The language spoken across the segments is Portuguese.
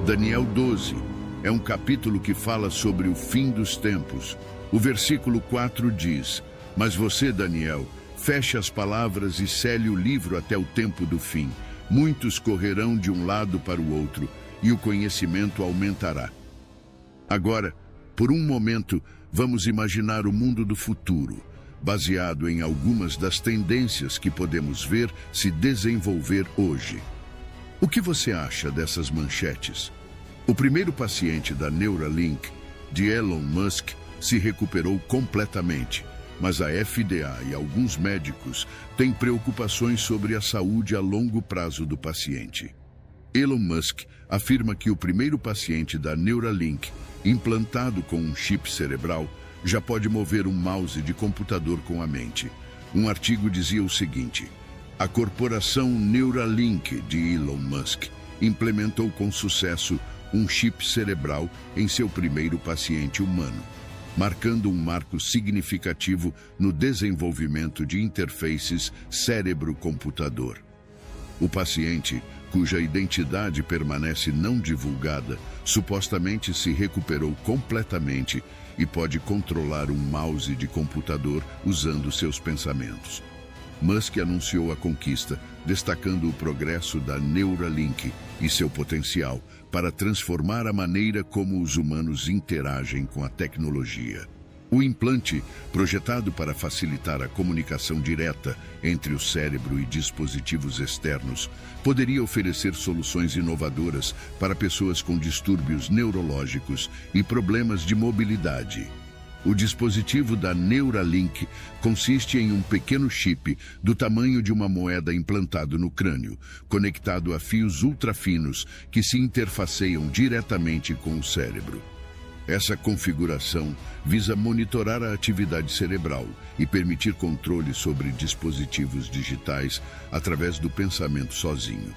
Daniel 12 é um capítulo que fala sobre o fim dos tempos. O versículo 4 diz: "Mas você, Daniel, feche as palavras e cele o livro até o tempo do fim. Muitos correrão de um lado para o outro, e o conhecimento aumentará." Agora, por um momento, vamos imaginar o mundo do futuro, baseado em algumas das tendências que podemos ver se desenvolver hoje. O que você acha dessas manchetes? O primeiro paciente da Neuralink, de Elon Musk, se recuperou completamente, mas a FDA e alguns médicos têm preocupações sobre a saúde a longo prazo do paciente. Elon Musk afirma que o primeiro paciente da Neuralink, implantado com um chip cerebral, já pode mover um mouse de computador com a mente. Um artigo dizia o seguinte: a corporação Neuralink de Elon Musk implementou com sucesso um chip cerebral em seu primeiro paciente humano, marcando um marco significativo no desenvolvimento de interfaces cérebro-computador. O paciente, cuja identidade permanece não divulgada, supostamente se recuperou completamente e pode controlar um mouse de computador usando seus pensamentos. Musk anunciou a conquista, destacando o progresso da Neuralink e seu potencial para transformar a maneira como os humanos interagem com a tecnologia. O implante, projetado para facilitar a comunicação direta entre o cérebro e dispositivos externos, poderia oferecer soluções inovadoras para pessoas com distúrbios neurológicos e problemas de mobilidade. O dispositivo da Neuralink consiste em um pequeno chip do tamanho de uma moeda implantado no crânio, conectado a fios ultrafinos que se interfaceiam diretamente com o cérebro. Essa configuração visa monitorar a atividade cerebral e permitir controle sobre dispositivos digitais através do pensamento sozinho.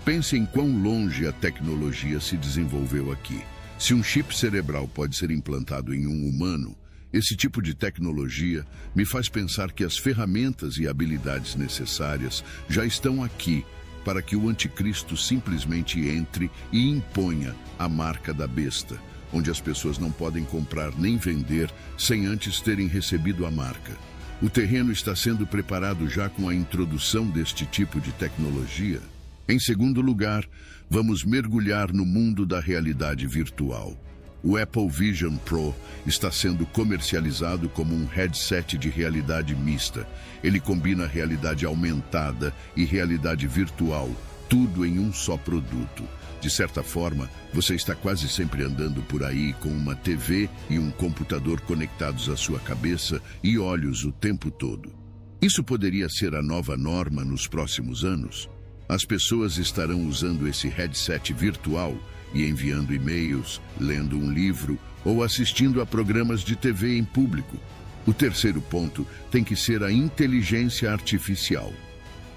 Pense em quão longe a tecnologia se desenvolveu aqui. Se um chip cerebral pode ser implantado em um humano, esse tipo de tecnologia me faz pensar que as ferramentas e habilidades necessárias já estão aqui para que o anticristo simplesmente entre e imponha a marca da besta, onde as pessoas não podem comprar nem vender sem antes terem recebido a marca. O terreno está sendo preparado já com a introdução deste tipo de tecnologia. Em segundo lugar, vamos mergulhar no mundo da realidade virtual. O Apple Vision Pro está sendo comercializado como um headset de realidade mista. Ele combina realidade aumentada e realidade virtual, tudo em um só produto. De certa forma, você está quase sempre andando por aí com uma TV e um computador conectados à sua cabeça e olhos o tempo todo. Isso poderia ser a nova norma nos próximos anos? As pessoas estarão usando esse headset virtual e enviando e-mails, lendo um livro ou assistindo a programas de TV em público. O terceiro ponto tem que ser a inteligência artificial.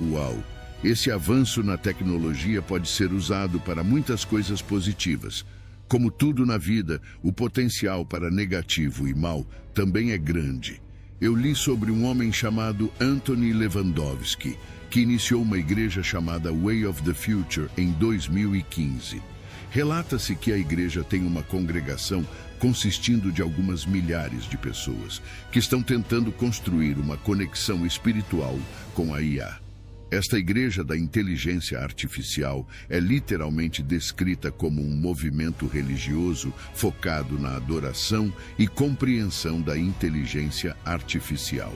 Uau! Esse avanço na tecnologia pode ser usado para muitas coisas positivas. Como tudo na vida, o potencial para negativo e mal também é grande. Eu li sobre um homem chamado Anthony Lewandowski, que iniciou uma igreja chamada Way of the Future em 2015. Relata-se que a igreja tem uma congregação consistindo de algumas milhares de pessoas que estão tentando construir uma conexão espiritual com a IA. Esta igreja da inteligência artificial é literalmente descrita como um movimento religioso focado na adoração e compreensão da inteligência artificial.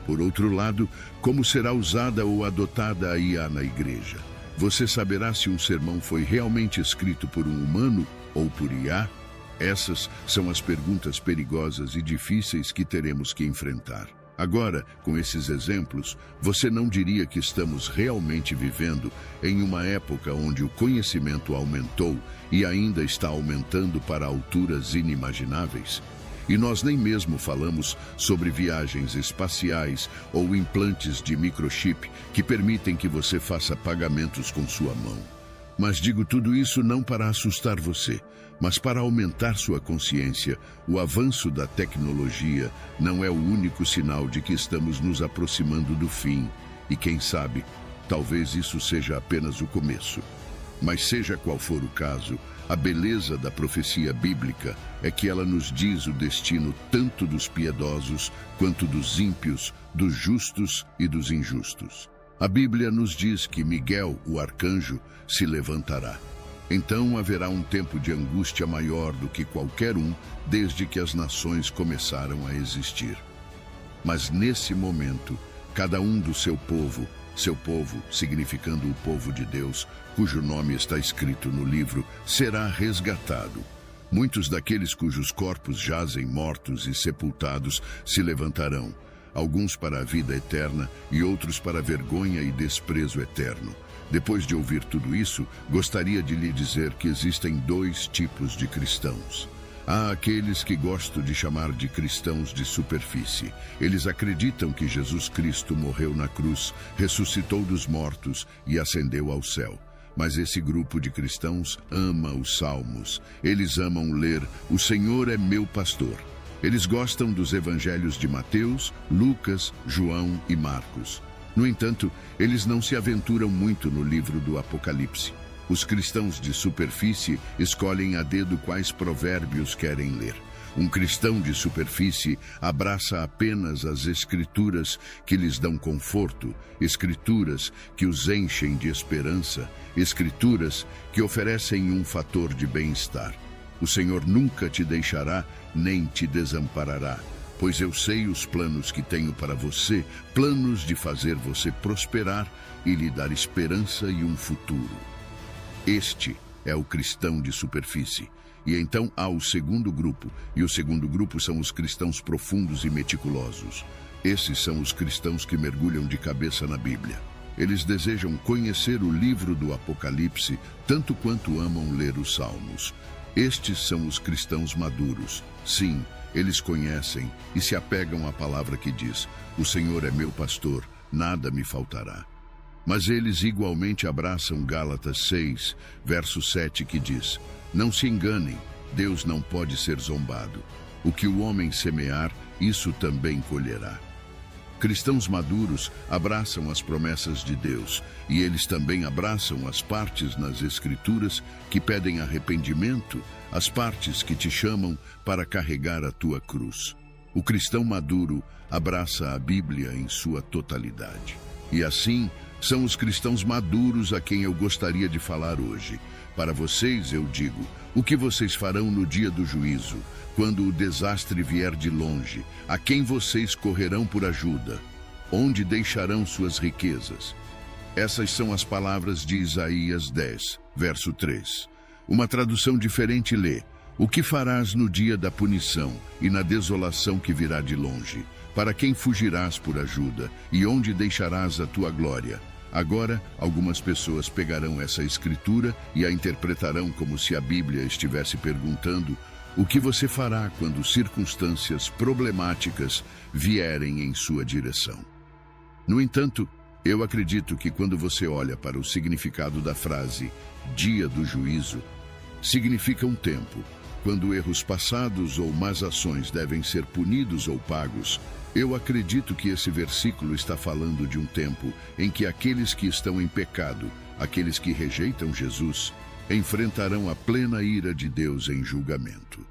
Por outro lado, como será usada ou adotada a IA na igreja? Você saberá se um sermão foi realmente escrito por um humano ou por IA? Essas são as perguntas perigosas e difíceis que teremos que enfrentar. Agora, com esses exemplos, você não diria que estamos realmente vivendo em uma época onde o conhecimento aumentou e ainda está aumentando para alturas inimagináveis? E nós nem mesmo falamos sobre viagens espaciais ou implantes de microchip que permitem que você faça pagamentos com sua mão. Mas digo tudo isso não para assustar você, mas para aumentar sua consciência. O avanço da tecnologia não é o único sinal de que estamos nos aproximando do fim. E quem sabe, talvez isso seja apenas o começo. Mas seja qual for o caso, a beleza da profecia bíblica é que ela nos diz o destino tanto dos piedosos quanto dos ímpios, dos justos e dos injustos. A Bíblia nos diz que Miguel, o arcanjo, se levantará. Então haverá um tempo de angústia maior do que qualquer um desde que as nações começaram a existir. Mas nesse momento, cada um do seu povo significando o povo de Deus, cujo nome está escrito no livro, será resgatado. Muitos daqueles cujos corpos jazem mortos e sepultados se levantarão, alguns para a vida eterna e outros para a vergonha e desprezo eterno. Depois de ouvir tudo isso, gostaria de lhe dizer que existem dois tipos de cristãos. Há aqueles que gosto de chamar de cristãos de superfície. Eles acreditam que Jesus Cristo morreu na cruz, ressuscitou dos mortos e ascendeu ao céu. Mas esse grupo de cristãos ama os salmos. Eles amam ler "O Senhor é meu pastor". Eles gostam dos evangelhos de Mateus, Lucas, João e Marcos. No entanto, eles não se aventuram muito no livro do Apocalipse. Os cristãos de superfície escolhem a dedo quais provérbios querem ler. Um cristão de superfície abraça apenas as escrituras que lhes dão conforto, escrituras que os enchem de esperança, escrituras que oferecem um fator de bem-estar. O Senhor nunca te deixará nem te desamparará, pois eu sei os planos que tenho para você, planos de fazer você prosperar e lhe dar esperança e um futuro. Este é o cristão de superfície. E então há o segundo grupo, e o segundo grupo são os cristãos profundos e meticulosos. Esses são os cristãos que mergulham de cabeça na Bíblia. Eles desejam conhecer o livro do Apocalipse tanto quanto amam ler os Salmos. Estes são os cristãos maduros. Sim, eles conhecem e se apegam à palavra que diz: "O Senhor é meu pastor, nada me faltará". Mas eles igualmente abraçam Gálatas 6, verso 7, que diz: "Não se enganem, Deus não pode ser zombado. O que o homem semear, isso também colherá". Cristãos maduros abraçam as promessas de Deus, e eles também abraçam as partes nas Escrituras que pedem arrependimento, as partes que te chamam para carregar a tua cruz. O cristão maduro abraça a Bíblia em sua totalidade. E assim, são os cristãos maduros a quem eu gostaria de falar hoje. Para vocês, eu digo: o que vocês farão no dia do juízo, quando o desastre vier de longe? A quem vocês correrão por ajuda? Onde deixarão suas riquezas? Essas são as palavras de Isaías 10, verso 3. Uma tradução diferente lê: o que farás no dia da punição e na desolação que virá de longe? Para quem fugirás por ajuda e onde deixarás a tua glória? Agora, algumas pessoas pegarão essa escritura e a interpretarão como se a Bíblia estivesse perguntando: o que você fará quando circunstâncias problemáticas vierem em sua direção? No entanto, eu acredito que quando você olha para o significado da frase "dia do juízo", significa um tempo, quando erros passados ou más ações devem ser punidos ou pagos. Eu acredito que esse versículo está falando de um tempo em que aqueles que estão em pecado, aqueles que rejeitam Jesus, enfrentarão a plena ira de Deus em julgamento.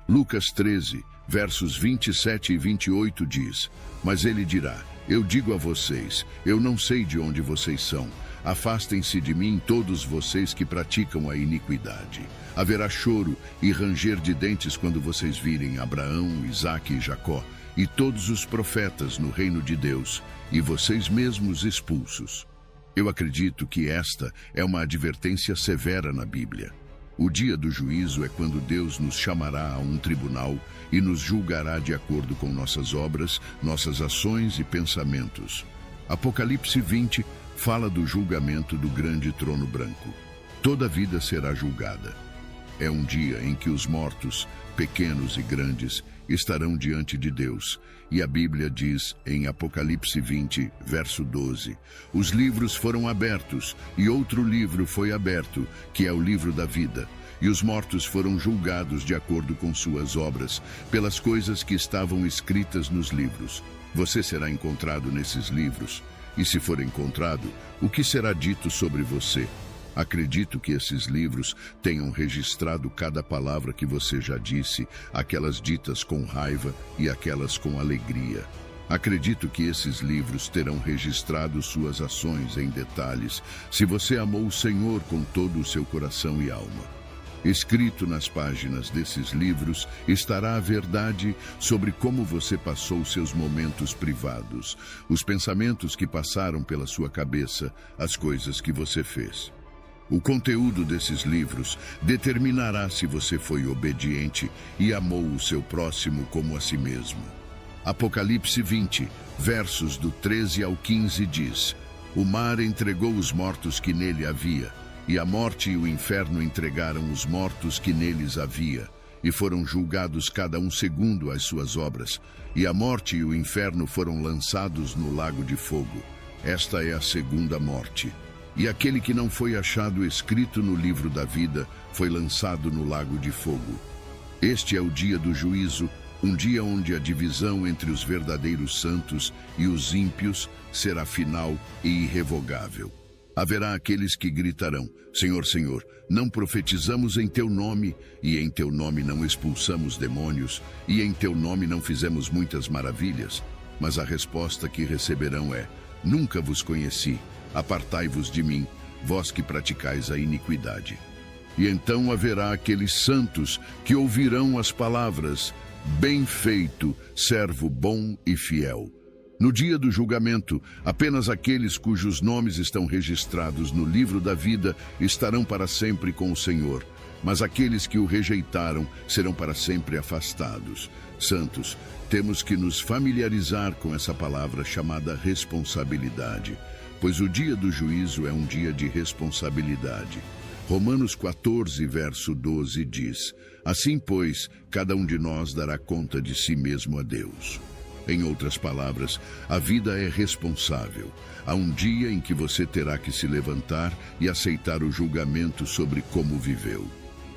Lucas 13, versos 27 e 28 diz: "Mas ele dirá: eu digo a vocês, eu não sei de onde vocês são. Afastem-se de mim todos vocês que praticam a iniquidade. Haverá choro e ranger de dentes quando vocês virem Abraão, Isaque e Jacó, e todos os profetas no reino de Deus, e vocês mesmos expulsos". Eu acredito que esta é uma advertência severa na Bíblia. O dia do juízo é quando Deus nos chamará a um tribunal e nos julgará de acordo com nossas obras, nossas ações e pensamentos. Apocalipse 20 fala do julgamento do grande trono branco. Toda vida será julgada. É um dia em que os mortos, pequenos e grandes, estarão diante de Deus. E a Bíblia diz em Apocalipse 20, verso 12: "Os livros foram abertos, e outro livro foi aberto, que é o livro da vida. E os mortos foram julgados de acordo com suas obras, pelas coisas que estavam escritas nos livros. Você será encontrado nesses livros. E se for encontrado, o que será dito sobre você? Acredito que esses livros tenham registrado cada palavra que você já disse, aquelas ditas com raiva e aquelas com alegria. Acredito que esses livros terão registrado suas ações em detalhes, se você amou o Senhor com todo o seu coração e alma. Escrito nas páginas desses livros estará a verdade sobre como você passou seus momentos privados, os pensamentos que passaram pela sua cabeça, as coisas que você fez. O conteúdo desses livros determinará se você foi obediente e amou o seu próximo como a si mesmo. Apocalipse 20, versos do 13 ao 15 diz: O mar entregou os mortos que nele havia, e a morte e o inferno entregaram os mortos que neles havia, e foram julgados cada um segundo as suas obras, e a morte e o inferno foram lançados no lago de fogo. Esta é a segunda morte. E aquele que não foi achado escrito no livro da vida foi lançado no lago de fogo. Este é o dia do juízo, um dia onde a divisão entre os verdadeiros santos e os ímpios será final e irrevogável. Haverá aqueles que gritarão: Senhor, Senhor, não profetizamos em teu nome, e em teu nome não expulsamos demônios, e em teu nome não fizemos muitas maravilhas? Mas a resposta que receberão é: Nunca vos conheci. Apartai-vos de mim, vós que praticais a iniquidade. E então haverá aqueles santos que ouvirão as palavras: Bem feito, servo bom e fiel. No dia do julgamento, apenas aqueles cujos nomes estão registrados no livro da vida estarão para sempre com o Senhor, mas aqueles que o rejeitaram serão para sempre afastados. Santos, temos que nos familiarizar com essa palavra chamada responsabilidade, pois o dia do juízo é um dia de responsabilidade. Romanos 14, verso 12 diz: Assim, pois, cada um de nós dará conta de si mesmo a Deus. Em outras palavras, a vida é responsável. Há um dia em que você terá que se levantar e aceitar o julgamento sobre como viveu.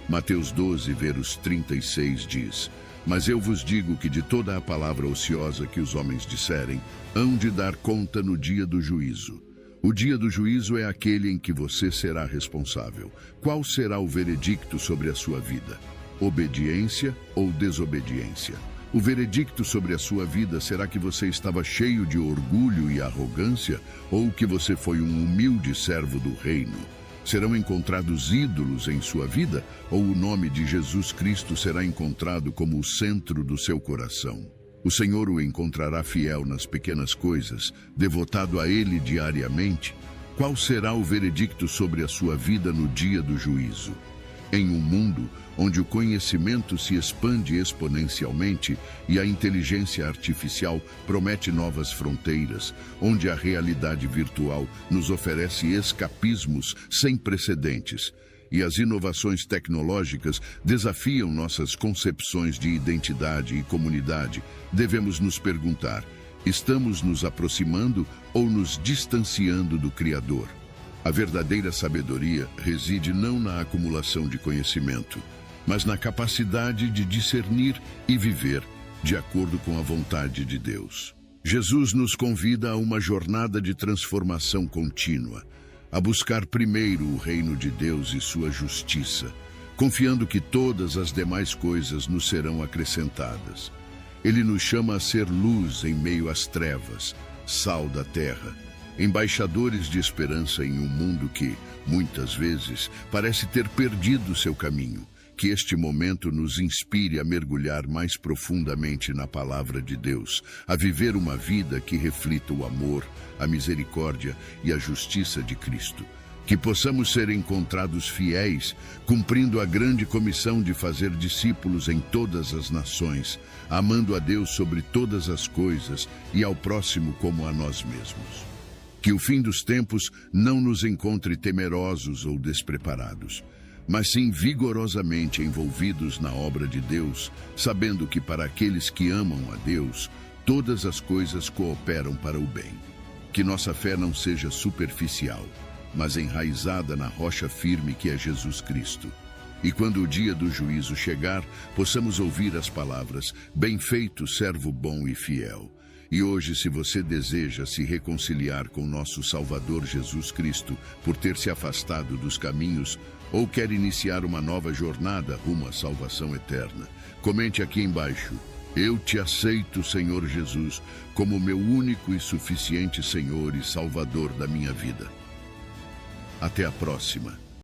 Mateus 12, verso 36 diz: Mas eu vos digo que de toda a palavra ociosa que os homens disserem, hão de dar conta no dia do juízo. O dia do juízo é aquele em que você será responsável. Qual será o veredicto sobre a sua vida? Obediência ou desobediência? O veredicto sobre a sua vida será que você estava cheio de orgulho e arrogância ou que você foi um humilde servo do reino? Serão encontrados ídolos em sua vida ou o nome de Jesus Cristo será encontrado como o centro do seu coração? O Senhor o encontrará fiel nas pequenas coisas, devotado a Ele diariamente? Qual será o veredicto sobre a sua vida no dia do juízo? Em um mundo onde o conhecimento se expande exponencialmente e a inteligência artificial promete novas fronteiras, onde a realidade virtual nos oferece escapismos sem precedentes, e as inovações tecnológicas desafiam nossas concepções de identidade e comunidade, devemos nos perguntar: estamos nos aproximando ou nos distanciando do Criador? A verdadeira sabedoria reside não na acumulação de conhecimento, mas na capacidade de discernir e viver de acordo com a vontade de Deus. Jesus nos convida a uma jornada de transformação contínua, a buscar primeiro o reino de Deus e sua justiça, confiando que todas as demais coisas nos serão acrescentadas. Ele nos chama a ser luz em meio às trevas, sal da terra, embaixadores de esperança em um mundo que, muitas vezes, parece ter perdido seu caminho. Que este momento nos inspire a mergulhar mais profundamente na palavra de Deus, a viver uma vida que reflita o amor, a misericórdia e a justiça de Cristo. Que possamos ser encontrados fiéis, cumprindo a grande comissão de fazer discípulos em todas as nações, amando a Deus sobre todas as coisas e ao próximo como a nós mesmos. Que o fim dos tempos não nos encontre temerosos ou despreparados, mas sim vigorosamente envolvidos na obra de Deus, sabendo que para aqueles que amam a Deus, todas as coisas cooperam para o bem. Que nossa fé não seja superficial, mas enraizada na rocha firme que é Jesus Cristo. E quando o dia do juízo chegar, possamos ouvir as palavras: bem feito, servo bom e fiel. E hoje, se você deseja se reconciliar com nosso Salvador Jesus Cristo por ter se afastado dos caminhos ou quer iniciar uma nova jornada rumo à salvação eterna, comente aqui embaixo: eu te aceito, Senhor Jesus, como meu único e suficiente Senhor e Salvador da minha vida. Até a próxima.